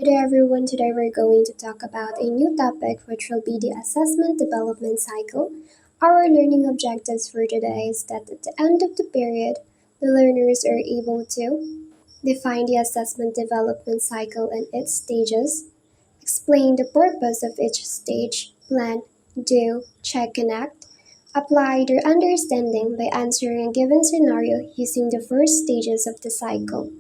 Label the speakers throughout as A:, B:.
A: Today, everyone. Today, we're going to talk about a new topic, which will be the assessment development cycle. Our learning objectives for today is that at the end of the period, the learners are able to define the assessment development cycle and its stages, explain the purpose of each stage, plan, do, check, and act, apply their understanding by answering a given scenario using the first stages of the cycle.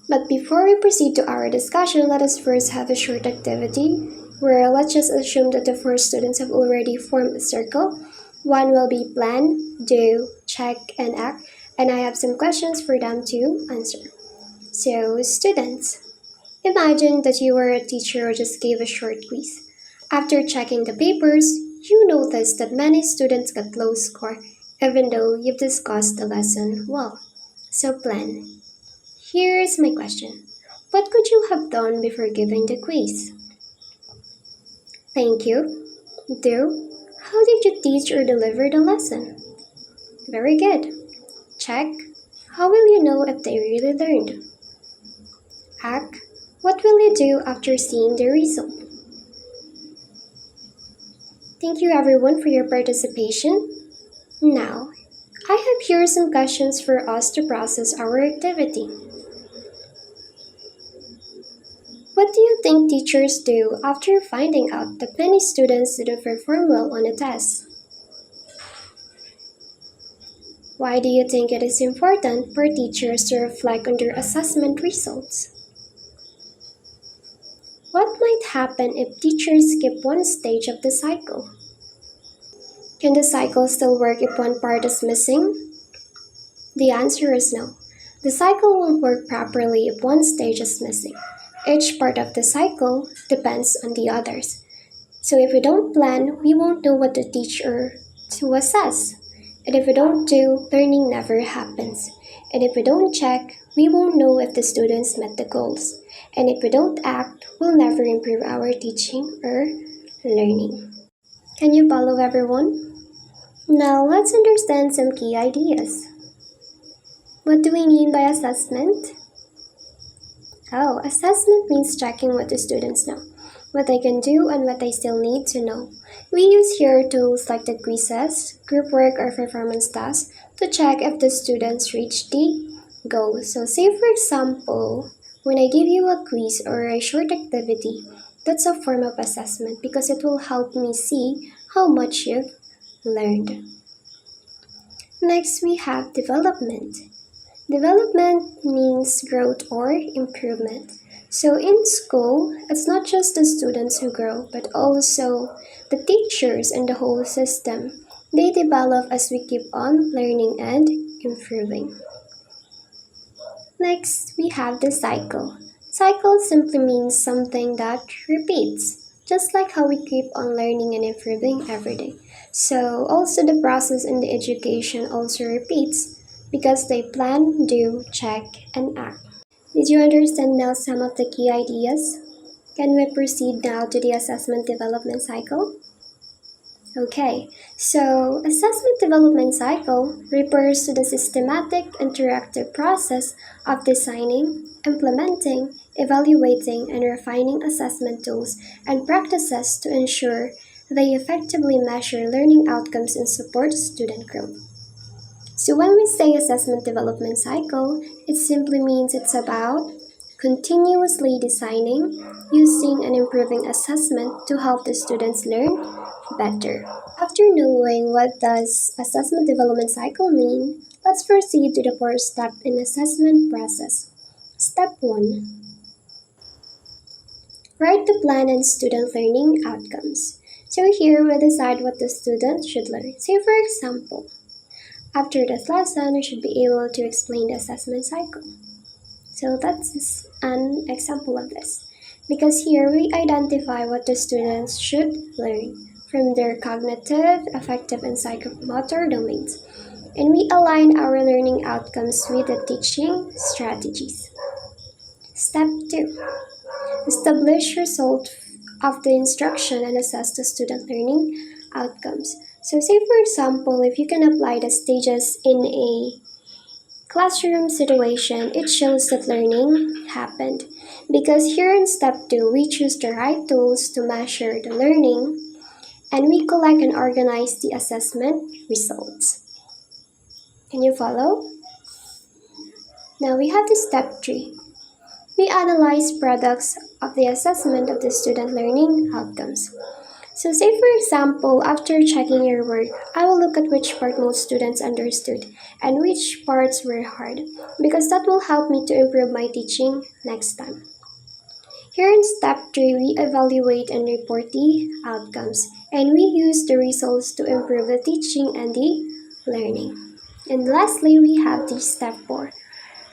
A: But before we proceed to our discussion, let us first have a short activity where let's just assume that the four students have already formed a circle. One will be plan, do, check, and act, and I have some questions for them to answer. So, students, imagine that you were a teacher who just gave a short quiz. After checking the papers, you noticed that many students got low score, even though you've discussed the lesson well. So, plan. Here's my question. What could you have done before giving the quiz? Thank you. Do. How did you teach or deliver the lesson? Very good. Check. How will you know if they really learned? Act. What will you do after seeing the result? Thank you everyone for your participation. Now, I have here some questions for us to process our activity. What do you think teachers do after finding out that many students didn't perform well on a test? Why do you think it is important for teachers to reflect on their assessment results? What might happen if teachers skip one stage of the cycle? Can the cycle still work if one part is missing? The answer is no. The cycle won't work properly if one stage is missing. Each part of the cycle depends on the others. So if we don't plan, we won't know what to teach or to assess. And if we don't do, learning never happens. And if we don't check, we won't know if the students met the goals. And if we don't act, we'll never improve our teaching or learning. Can you follow everyone? Now let's understand some key ideas. What do we mean by assessment? Oh, assessment means checking what the students know, what they can do, and what they still need to know. We use here tools like the quizzes, group work, or performance tasks to check if the students reach the goal. So say for example, when I give you a quiz or a short activity, that's a form of assessment because it will help me see how much you've learned. Next, we have development. Development means growth or improvement. So in school, it's not just the students who grow, but also the teachers and the whole system. They develop as we keep on learning and improving. Next, we have the cycle. Cycle simply means something that repeats, just like how we keep on learning and improving every day. So also the process in the education also repeats because they plan, do, check, and act. Did you understand now some of the key ideas? Can we proceed now to the assessment development cycle? Okay, so assessment development cycle refers to the systematic interactive process of designing, implementing, evaluating, and refining assessment tools and practices to ensure they effectively measure learning outcomes and support student growth. So when we say assessment development cycle, it simply means it's about continuously designing, using, and improving assessment to help the students learn better. After knowing what does assessment development cycle mean, let's proceed to the first step in assessment process. Step 1. Write the plan and student learning outcomes. So here we decide what the student should learn. Say for example, after this lesson, we should be able to explain the assessment cycle. So that's an example of this. Because here we identify what the students should learn from their cognitive, affective, and psychomotor domains. And we align our learning outcomes with the teaching strategies. Step 2. Establish result of the instruction and assess the student learning outcomes. So say for example, if you can apply the stages in a classroom situation, it shows that learning happened. Because here in step 2, we choose the right tools to measure the learning and we collect and organize the assessment results. Can you follow? Now we have the step 3. We analyze products of the assessment of the student learning outcomes. So say for example, after checking your work, I will look at which part most students understood and which parts were hard because that will help me to improve my teaching next time. Here in step 3, we evaluate and report the outcomes and we use the results to improve the teaching and the learning. And lastly, we have the step 4.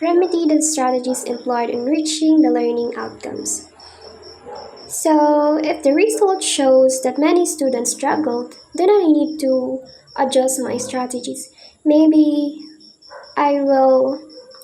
A: Remedy the strategies employed in reaching the learning outcomes. So, if the result shows that many students struggled, then I need to adjust my strategies. Maybe I will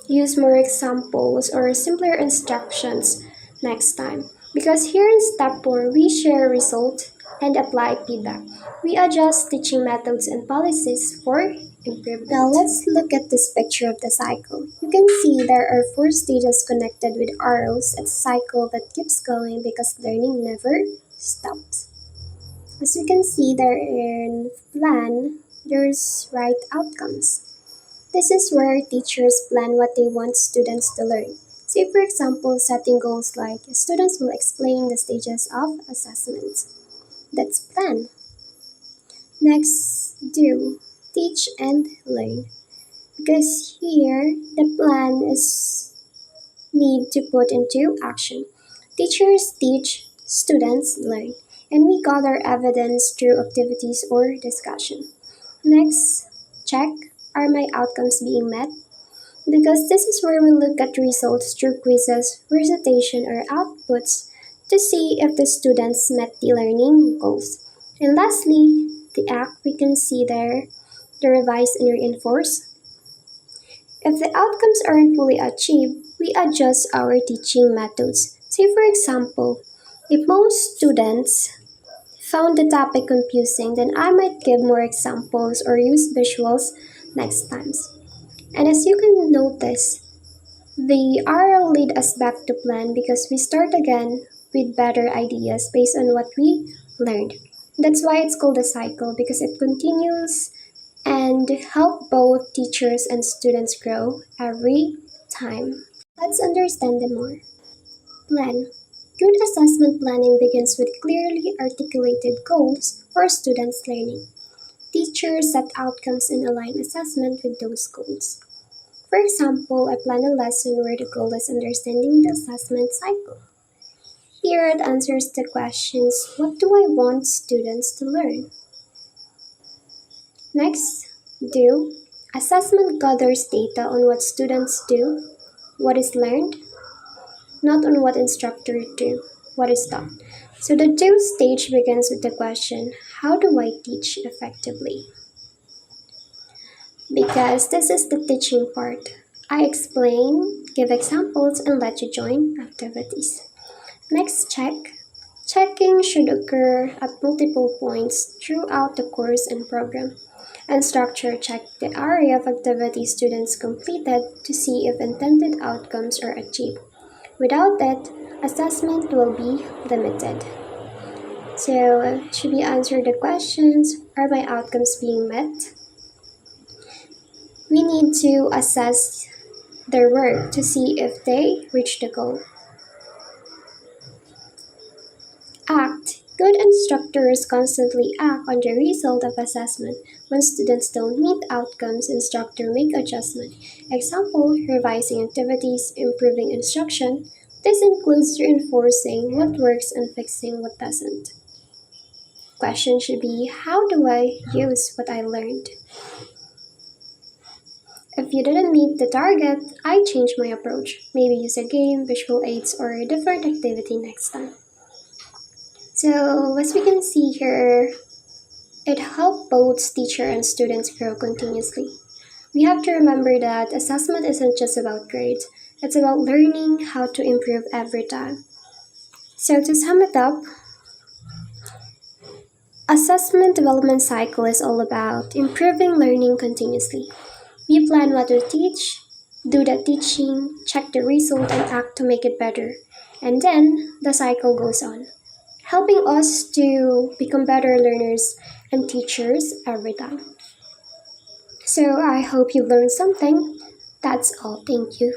A: use more examples or simpler instructions next time. Because here in step 4, we share results and apply feedback. We adjust teaching methods and policies for improvement. Now let's look at this picture of the cycle. You can see there are 4 stages connected with arrows. It's a cycle that keeps going because learning never stops. As you can see there in plan, there's right outcomes. This is where teachers plan what they want students to learn. Say for example, setting goals like students will explain the stages of assessment. That's plan. Next, do, teach and learn. Because here, the plan is need to put into action. Teachers teach, students learn, and we gather evidence through activities or discussion. Next, check, are my outcomes being met? Because this is where we look at results through quizzes, recitation, or outputs to see if the students met the learning goals. And lastly, the act, we can see there the revise and reinforce. If the outcomes aren't fully achieved, we adjust our teaching methods. Say for example, if most students found the topic confusing, then I might give more examples or use visuals next times. And as you can notice, the arrow lead us back to plan because we start again with better ideas based on what we learned. That's why it's called a cycle because it continues and help both teachers and students grow every time. Let's understand them more. Plan. Good assessment planning begins with clearly articulated goals for students' learning. Teachers set outcomes and align assessment with those goals. For example, I plan a lesson where the goal is understanding the assessment cycle. Here it answers the questions, what do I want students to learn? Next, do. Assessment gathers data on what students do, what is learned, not on what instructors do, what is taught. So the do stage begins with the question, how do I teach effectively? Because this is the teaching part. I explain, give examples, and let you join activities. Next, check. Checking should occur at multiple points throughout the course and program. Instructor check the area of activity students completed to see if intended outcomes are achieved. Without it, assessment will be limited. So, should we answer the questions? Are my outcomes being met? We need to assess their work to see if they reach the goal. Act. Good instructors constantly act on the result of assessment. When students don't meet outcomes, instructor make adjustment. Example, revising activities, improving instruction. This includes reinforcing what works and fixing what doesn't. Question should be, how do I use what I learned? If you didn't meet the target, I change my approach. Maybe use a game, visual aids, or a different activity next time. So, as we can see here, it helps both teacher and students grow continuously. We have to remember that assessment isn't just about grades, it's about learning how to improve every time. So, to sum it up, assessment development cycle is all about improving learning continuously. We plan what to teach, do the teaching, check the result, and act to make it better. And then the cycle goes on, helping us to become better learners and teachers every time. So I hope you learned something. That's all. Thank you.